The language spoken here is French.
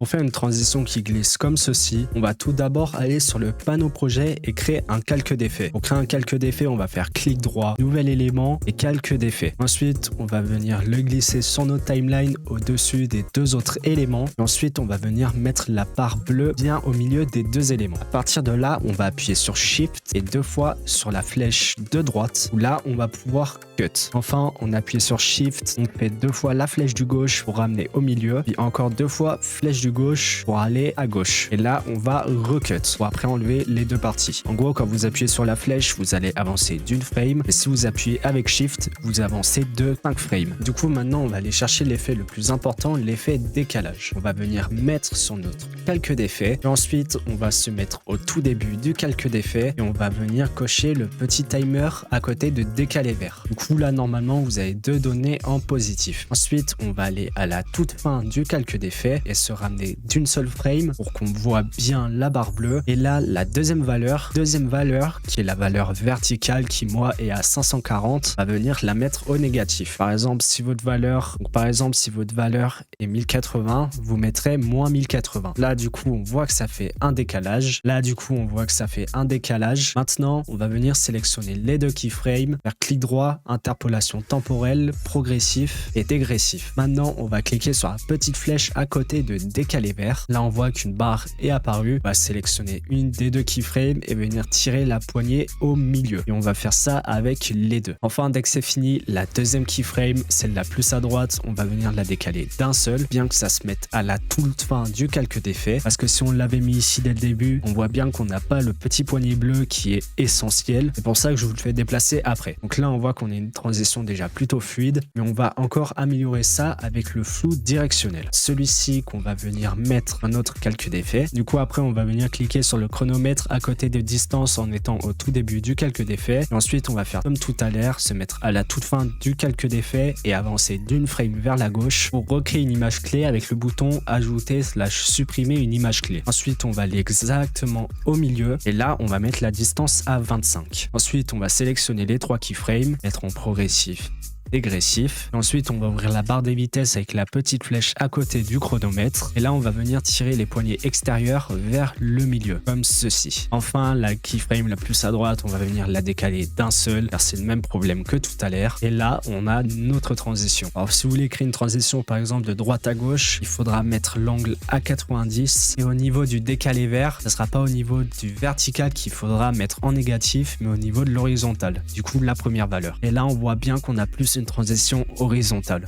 Pour faire une transition qui glisse comme ceci, on va tout d'abord aller sur le panneau projet et créer un calque d'effet. Pour créer un calque d'effet, on va faire clic droit, nouvel élément et calque d'effet. Ensuite, on va venir le glisser sur notre timeline au-dessus des deux autres éléments. Et ensuite, on va venir mettre la barre bleue bien au milieu des deux éléments. À partir de là, on va appuyer sur Shift et 2 fois sur la flèche de droite où là, on va pouvoir cut. Enfin, on appuie sur Shift, on fait 2 fois la flèche du gauche pour ramener au milieu, puis encore 2 fois flèche du gauche pour aller à gauche. Et là, on va recut pour après enlever les deux parties. En gros, quand vous appuyez sur la flèche, vous allez avancer d'une frame. Et si vous appuyez avec Shift, vous avancez de 5 frames. Du coup, maintenant, on va aller chercher l'effet le plus important, l'effet décalage. On va venir mettre sur notre calque d'effet. Et ensuite, on va se mettre au tout début du calque d'effet et on va venir cocher le petit timer à côté de décalé vert. Du coup, là, normalement, vous avez deux données en positif. Ensuite, on va aller à la toute fin du calque d'effet et se ramener d'une seule frame pour qu'on voit bien la barre bleue. Et là, la deuxième valeur qui est la valeur verticale qui, moi, est à 540, va venir la mettre au négatif. Par exemple, si votre valeur est 1080, vous mettrez moins 1080. Là, du coup, on voit que ça fait un décalage. Maintenant, on va venir sélectionner les deux keyframes, faire clic droit, interpolation temporelle, progressif et dégressif. Maintenant, on va cliquer sur la petite flèche à côté de décalé vert. Là, on voit qu'une barre est apparue. On va sélectionner une des deux keyframes et venir tirer la poignée au milieu. Et on va faire ça avec les deux. Enfin, dès que c'est fini, la deuxième keyframe, celle la plus à droite, on va venir la décaler d'un seul, bien que ça se mette à la toute fin du calque d'effet. Parce que si on l'avait mis ici dès le début, on voit bien qu'on n'a pas le petit poignet bleu qui est essentiel. C'est pour ça que je vous le fais déplacer après. Donc là, on voit qu'on a une transition déjà plutôt fluide, mais on va encore améliorer ça avec le flou directionnel. Celui-ci qu'on va venir mettre un autre calque d'effet. Du coup, après, on va venir cliquer sur le chronomètre à côté de distance en étant au tout début du calque d'effet. Et ensuite, on va faire comme tout à l'heure, se mettre à la toute fin du calque d'effet et avancer d'une frame vers la gauche pour recréer une image clé avec le bouton ajouter/supprimer une image clé. Ensuite, on va aller exactement au milieu et là, on va mettre la distance à 25. Ensuite, on va sélectionner les 3 keyframes, mettre en progressif, dégressif. Ensuite, on va ouvrir la barre des vitesses avec la petite flèche à côté du chronomètre. Et là, on va venir tirer les poignées extérieures vers le milieu, comme ceci. Enfin, la keyframe la plus à droite, on va venir la décaler d'un seul, car c'est le même problème que tout à l'heure. Et là, on a notre transition. Alors, si vous voulez créer une transition, par exemple, de droite à gauche, il faudra mettre l'angle à 90. Et au niveau du décalé vert, ce ne sera pas au niveau du vertical qu'il faudra mettre en négatif, mais au niveau de l'horizontal. Du coup, la première valeur. Et là, on voit bien qu'on a plus une transition horizontale.